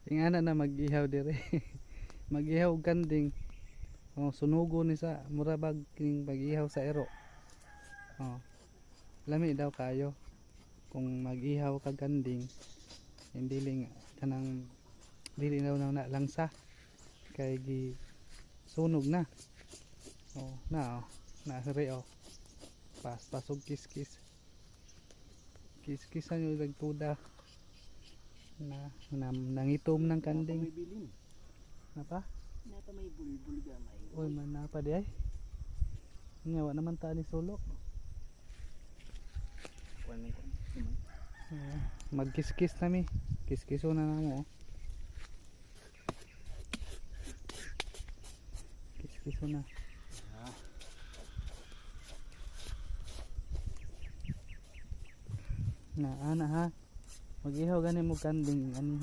Ingana na mag-ihaw dire. Mag-ihaw og kanding. Oh, sunugo ni sa mura bag kining pag-ihaw sa ero. Oh. Lami daw kayo kung mag-ihaw ka kanding. Hindi ling kanang dili daw na langsa kay gi sunog na. Oh, na hiri oh. Pasog kiskis. Kiskisan yung nagtuda na nangitom ng kanding. May bilin. Napa? Napa may bulbul gamay. Oy, man napa di ay. Ngawa naman ta ni sulok. Kuan man. Magkiskis na mi. Kiskiso na namo. Oh. Kiskiso na. Na ana ha. Mag-ihaw gani mo kanding ani